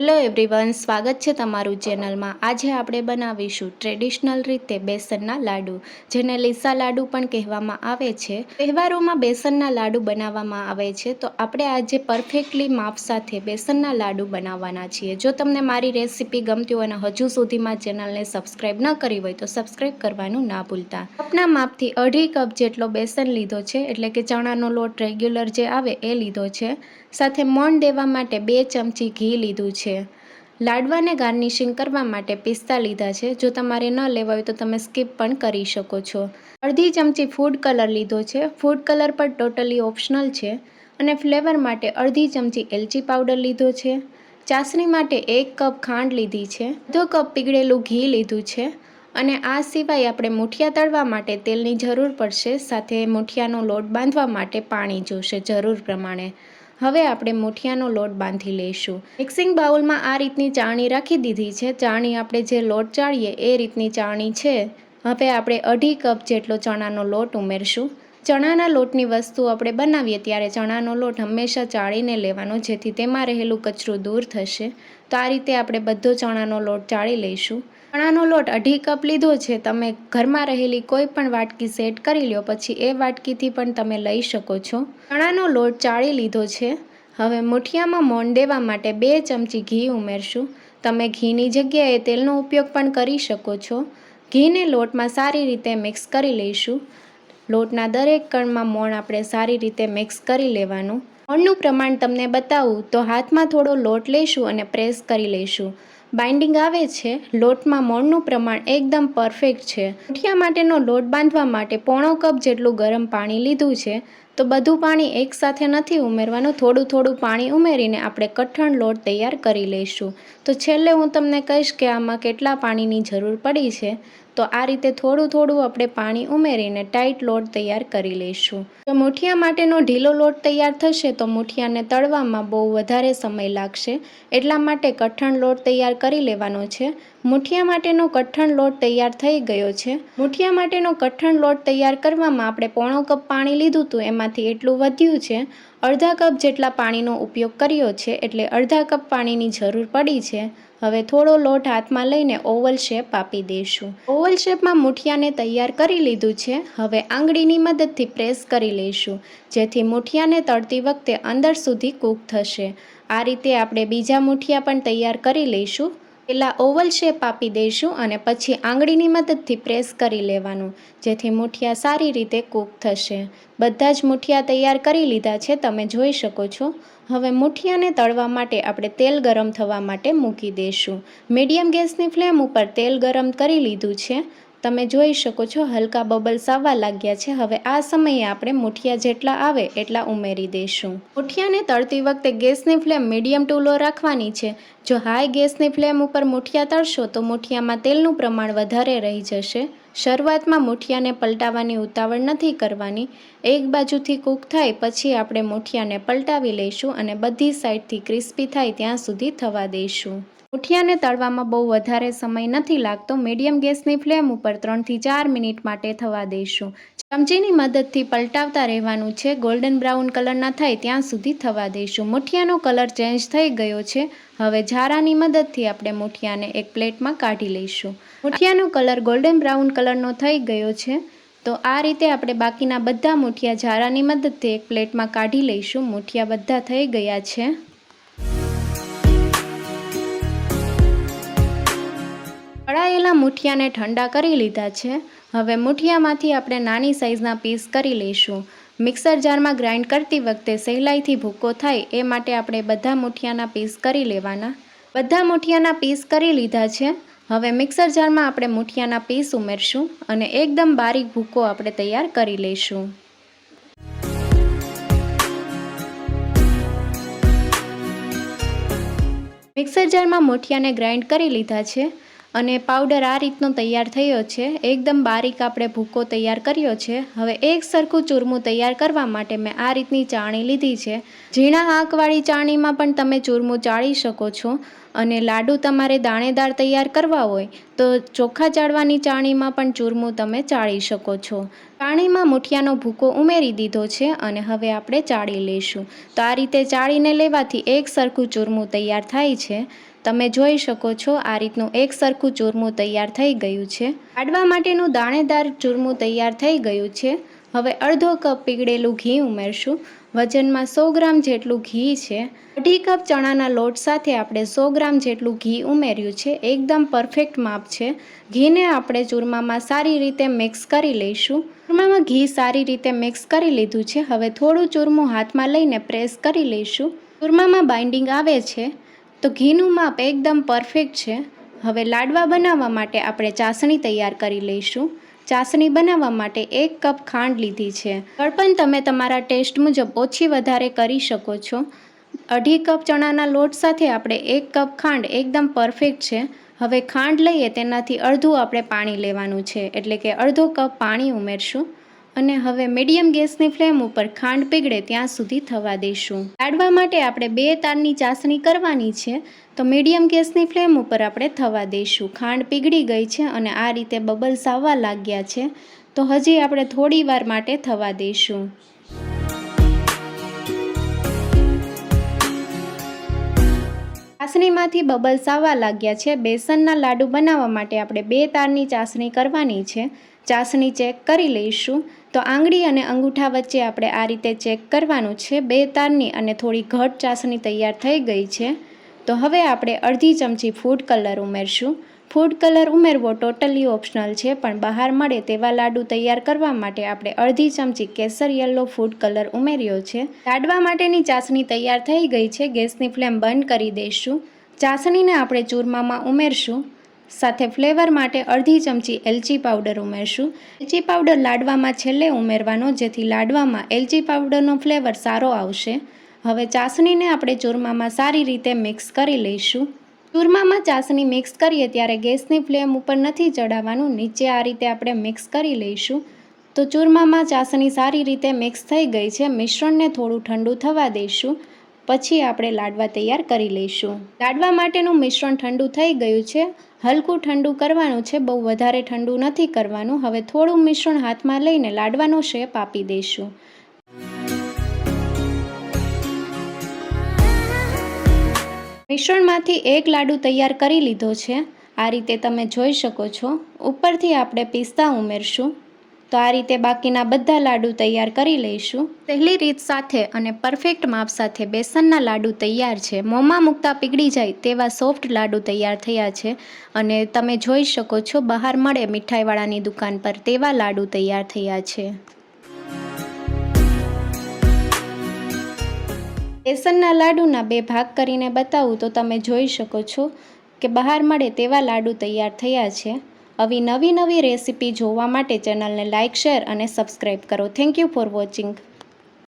Hello everyone, સ્વાગત છે તમારું ચેનલમાં। આજે આપણે બનાવીશું ટ્રેડિશનલ રીતે બેસનના લાડુ, જેને લીસા લાડુ પણ કહેવામાં આવે છે। તહેવારોમાં બેસનના લાડુ બનાવવામાં આવે છે, તો આપણે આજે પરફેક્ટલી માપ સાથે બેસનના લાડુ બનાવવાના છીએ। જો તમને મારી રેસીપી ગમતી હોય અને હજુ સુધીમાં ચેનલને સબસ્ક્રાઈબ ન કરી હોય તો સબસ્ક્રાઈબ કરવાનું ના ભૂલતા। કપના માપથી 2.5 કપ જેટલો બેસન લીધો છે, એટલે કે ચણાનો લોટ રેગ્યુલર જે આવે એ લીધો છે। સાથે મોણ દેવા માટે 2 ચમચી ઘી લીધું છે। લાડવાને ગાર્નિશિંગ કરવા માટે પિસ્તા લીધા છે। જો તમારે ન લેવા હોય તો તમે સ્કીપ પણ કરી શકો છો। અડધી ચમચી ફૂડ કલર લીધો છે। ફૂડ કલર પણ ટોટલી ઓપ્શનલ છે। અને ફ્લેવર માટે અડધી ચમચી એલચી પાવડર લીધો છે। ચાસણી માટે 1 કપ ખાંડ લીધી છે। અડધો કપ પીગળેલું ઘી લીધું છે। અને આ સિવાય આપણે મુઠિયા તળવા માટે તેલની જરૂર પડશે। સાથે મુઠિયાનો લોટ બાંધવા માટે પાણી જોશે જરૂર પ્રમાણે। હવે આપણે મુઠિયાનો લોટ બાંધી લઈશું। મિક્સિંગ બાઉલમાં આ રીતની ચાળણી રાખી દીધી છે। ચાળણી આપણે જે લોટ ચાળીએ એ રીતની ચાળણી છે। હવે આપણે 2.5 કપ જેટલો ચણાનો લોટ ઉમેરશું। ચણાના લોટની વસ્તુ આપણે બનાવીએ ત્યારે ચણાનો લોટ હંમેશા ચાળીને લેવાનો, જેથી તેમાં રહેલું કચરું દૂર થશે। તો આ રીતે આપણે બધો ચણાનો લોટ ચાળી લઈશું। ચણાનો લોટ 2.5 કપ લીધો છે। તમે ઘરમાં રહેલી કોઈ પણ વાટકી સેટ કરી લો, પછી એ વાટકીથી પણ તમે લઈ શકો છો। ચણાનો લોટ ચાળી લીધો છે। હવે મુઠિયામાં મોણ દેવા માટે 2 ચમચી ઘી ઉમેરશું। તમે ઘીની જગ્યાએ તેલનો ઉપયોગ પણ કરી શકો છો। ઘીને લોટમાં સારી રીતે મિક્સ કરી લઈશું। લોટના દરેક કણમાં મોણ આપણે સારી રીતે મિક્સ કરી લેવાનું। મોણનું પ્રમાણ તમને બતાવું તો હાથમાં થોડો લોટ લઈશું અને પ્રેસ કરી લઈશું। બાઇન્ડિંગ આવે છે। લોટમાં મોણનું પ્રમાણ એકદમ પરફેક્ટ છે। મુઠિયા માટેનો લોટ બાંધવા માટે 1/4 કપ જેટલું ગરમ પાણી લીધું છે। તો બધું પાણી એકસાથે નથી ઉમેરવાનું, થોડું થોડું પાણી ઉમેરીને આપણે કઠણ લોટ તૈયાર કરી લઈશું। તો છેલ્લે હું તમને કહીશ કે આમાં કેટલા પાણીની જરૂર પડી છે। તો આ રીતે થોડું થોડું આપણે પાણી ઉમેરીને ટાઈટ લોટ તૈયાર કરી લઈશું। તો મુઠિયા માટેનો ઢીલો લોટ તૈયાર થશે તો મુઠિયાને તળવામાં બહુ વધારે સમય લાગશે, એટલા માટે કઠણ લોટ તૈયાર કરી લેવાનો છે। મુઠિયા માટેનો કઠણ લોટ તૈયાર થઈ ગયો છે। મુઠિયા માટેનો કઠણ લોટ તૈયાર કરવામાં આપણે 1/4 કપ પાણી લીધું હતું, એમાંથી એટલું વધ્યું છે। અડધા કપ જેટલા પાણીનો ઉપયોગ કર્યો છે, એટલે અડધા કપ પાણીની જરૂર પડી છે। હવે થોડો લોટ હાથમાં લઈને ઓવલ શેપ આપી દઈશું। ઓવલ શેપમાં મુઠિયાને તૈયાર કરી લીધું છે। હવે આંગળીની મદદથી પ્રેસ કરી લઈશું, જેથી મુઠિયાને તળતી વખતે અંદર સુધી કૂક થશે। આ રીતે આપણે બીજા મુઠિયા પણ તૈયાર કરી લઈશું। પહેલાં ઓવલ શેપ આપી દઈશું અને પછી આંગળીની મદદથી પ્રેસ કરી લેવાનું, જેથી મુઠિયા સારી રીતે કૂક થશે। બધા જ મુઠિયા તૈયાર કરી લીધા છે, તમે જોઈ શકો છો। હવે મુઠિયાને તળવા માટે આપણે તેલ ગરમ થવા માટે મૂકી દઈશું। મીડિયમ ગેસની ફ્લેમ ઉપર તેલ ગરમ કરી લીધું છે। તમે જોઈ શકો છો હલકા બબલ્સ આવવા લાગ્યા છે। હવે આ સમયે આપણે મુઠિયા જેટલા આવે એટલા ઉમેરી દઈશું। મુઠિયાને તળતી વખતે ગેસની ફ્લેમ મીડિયમ ટુ લો રાખવાની છે। જો હાઈ ગેસની ફ્લેમ ઉપર મુઠિયા તળશો તો મુઠિયામાં તેલનું પ્રમાણ વધારે રહી જશે। શરૂઆતમાં મુઠિયાને પલટાવવાની ઉતાવળ નથી કરવાની। એક બાજુથી કૂક થાય પછી આપણે મુઠિયાને પલટાવી લઈશું અને બધી સાઈડથી ક્રિસ્પી થાય ત્યાં સુધી થવા દઈશું। મુઠિયાને તળવામાં બહુ વધારે સમય નથી લાગતો। મીડિયમ ગેસની ફ્લેમ ઉપર 3 થી 4 મિનિટ માટે થવા દઈશું। ચમચીની મદદથી પલટાવતા રહેવાનું છે। ગોલ્ડન બ્રાઉન કલરના થાય ત્યાં સુધી થવા દઈશું। મુઠિયાનો કલર ચેન્જ થઈ ગયો છે। હવે ઝારાની મદદથી આપણે મુઠિયાને એક પ્લેટમાં કાઢી લઈશું। મુઠિયાનો કલર ગોલ્ડન બ્રાઉન કલરનો થઈ ગયો છે। તો આ રીતે આપણે બાકીના બધા મુઠિયા ઝારાની મદદથી એક પ્લેટમાં કાઢી લઈશું। મુઠિયા બધા થઈ ગયા છે। તળાયેલા મુઠિયાને ઠંડા કરી લીધા છે। હવે મુઠિયામાંથી આપણે નાની સાઇઝના પીસ કરી લઈશું। મિક્સર જારમાં ગ્રાઇન્ડ કરતી વખતે સહેલાઈથી ભૂકો થાય એ માટે આપણે બધા મુઠિયાના પીસ કરી લેવાના। બધા મુઠિયાના પીસ કરી લીધા છે। હવે મિક્સર જારમાં આપણે મુઠિયાના પીસ ઉમેરશું અને એકદમ બારીક ભૂકો આપણે તૈયાર કરી લઈશું। મિક્સર જારમાં મુઠિયાને ગ્રાઇન્ડ કરી લીધા છે અને પાવડર આ રીતનો તૈયાર થયો છે। એકદમ બારીક આપણે ભૂકો તૈયાર કર્યો છે। હવે એક સરખું ચૂરમું તૈયાર કરવા માટે મેં આ રીતની ચાળણી લીધી છે। ઝીણા આંકવાળી ચાળણીમાં પણ તમે ચૂરમું ચાળી શકો છો અને લાડુ તમારે દાણેદાર તૈયાર કરવા હોય તો ચોખા ચાળવાની ચાળણીમાં પણ ચૂરમું તમે ચાળી શકો છો। ચાળણીમાં મુઠિયાનો ભૂકો ઉમેરી દીધો છે અને હવે આપણે ચાળી લઈશું। તો આ રીતે ચાળીને લેવાથી એક સરખું ચૂરમું તૈયાર થાય છે। તમે જોઈ શકો છો આ રીતનું એક સરખું ચૂરમું તૈયાર થઈ ગયું છે. લાડવા માટેનું દાણેદાર ચૂરમું તૈયાર થઈ ગયું છે. હવે અડધો કપ પીગળેલું ઘી ઉમેરશું. વજનમાં 100 ગ્રામ જેટલું ઘી છે. 2.5 કપ ચણાના લોટ સાથે આપણે 100 ગ્રામ જેટલું ઘી ઉમેર્યું છે. એકદમ પરફેક્ટ માપ છે. ઘીને આપણે ચૂરમામાં સારી રીતે મિક્સ કરી લઈશું. ચૂરમામાં ઘી સારી રીતે મિક્સ કરી લીધું છે. હવે થોડું ચૂરમું હાથમાં લઈને પ્રેસ કરી લઈશું. ચૂરમામાં બાઇન્ડિંગ આવે છે તો ઘીનું માપ એકદમ પરફેક્ટ છે. હવે લાડવા બનાવવા માટે આપણે ચાસણી તૈયાર કરી લઈશું. ચાસણી બનાવવા માટે 1 કપ ખાંડ લીધી છે. ગળપણ તમે તમારા ટેસ્ટ મુજબ ઓછી વધારે કરી શકો છો. 2.5 કપ ચણાના લોટ સાથે આપણે 1 કપ ખાંડ એકદમ પરફેક્ટ છે. હવે ખાંડ લઈએ તેનાથી અડધું આપણે પાણી લેવાનું છે, એટલે કે અડધો કપ પાણી ઉમેરશું અને હવે મીડિયમ ગેસની ફ્લેમ ઉપર ખાંડ પીગળે ત્યાં સુધી થવા દઈશું. લાડવા માટે આપણે 2 તારની ચાસણી કરવાની છે, તો મીડિયમ ગેસની ફ્લેમ ઉપર આપણે થવા દઈશું. ખાંડ પીગળી ગઈ છે અને આ રીતે બબલ્સ આવવા લાગ્યા છે, તો હજી આપણે થોડી વાર માટે થવા દઈશું. ચાસણીમાંથી બબલ્સ આવવા લાગ્યા છે. બેસનના લાડુ બનાવવા માટે આપણે 2 તારની ચાસણી કરવાની છે. ચાસણી ચેક કરી લઈશું. તો આંગળી અને અંગૂઠા વચ્ચે આપણે આ રીતે ચેક કરવાનું છે. 2 તારની અને થોડી ઘટ ચાસણી તૈયાર થઈ ગઈ છે. તો હવે આપણે અડધી ચમચી ફૂડ કલર ઉમેરશું. ફૂડ કલર ઉમેરવો ટોટલી ઓપ્શનલ છે, પણ બહાર મળે તેવા લાડુ તૈયાર કરવા માટે આપણે અડધી ચમચી કેસર યલો ફૂડ કલર ઉમેર્યો છે. લાડવા માટેની ચાસણી તૈયાર થઈ ગઈ છે. ગેસની ફ્લેમ બંધ કરી દઈશું. ચાસણીને આપણે ચૂરમામાં ઉમેરશું. સાથે ફ્લેવર માટે અડધી ચમચી એલચી પાવડર ઉમેરશું. એલચી પાવડર લાડવામાં છેલ્લે ઉમેરવાનો, જેથી લાડવામાં એલચી પાવડરનો ફ્લેવર સારો આવશે. હવે ચાસણીને આપણે ચૂરમામાં સારી રીતે મિક્સ કરી લઈશું. ચૂરમામાં ચાસણી મિક્સ કરીએ ત્યારે ગેસની ફ્લેમ ઉપર નથી ચડાવવાનું, નીચે આ રીતે આપણે મિક્સ કરી લઈશું. તો ચૂરમામાં ચાસણી સારી રીતે મિક્સ થઈ ગઈ છે. મિશ્રણને થોડું ઠંડુ થવા દઈશું, પછી આપણે લાડવા તૈયાર કરી લઈશું. લાડવા માટેનું મિશ્રણ ઠંડુ થઈ ગયું છે. હલકું ઠંડુ કરવાનું છે, બહુ વધારે ઠંડુ નથી કરવાનું. હવે થોડું મિશ્રણ હાથમાં લઈને લાડવાનો શેપ આપી દઈશું. મિશ્રણમાંથી એક લાડુ તૈયાર કરી લીધો છે. આ રીતે તમે જોઈ શકો છો. ઉપરથી આપણે પિસ્તા ઉમેરશું. તો આ રીતે બાકીના બધા લાડુ તૈયાર કરી લઈશું. પહેલી રીત સાથે અને પરફેક્ટ માપ સાથે બેસનના લાડુ તૈયાર છે. મોંમાં મૂકતા પીગળી જાય તેવા સોફ્ટ લાડુ તૈયાર થયા છે અને તમે જોઈ શકો છો બહાર મળે મીઠાઈવાળાની દુકાન પર તેવા લાડુ તૈયાર થયા છે. બેસનના લાડુના 2 ભાગ કરીને બતાવું તો તમે જોઈ શકો છો કે બહાર મળે તેવા લાડુ તૈયાર થયા છે. આવી નવી રેસીપી જોવા માટે ચેનલને લાઇક, શેર અને સબસ્ક્રાઈબ કરો. Thank you for watching.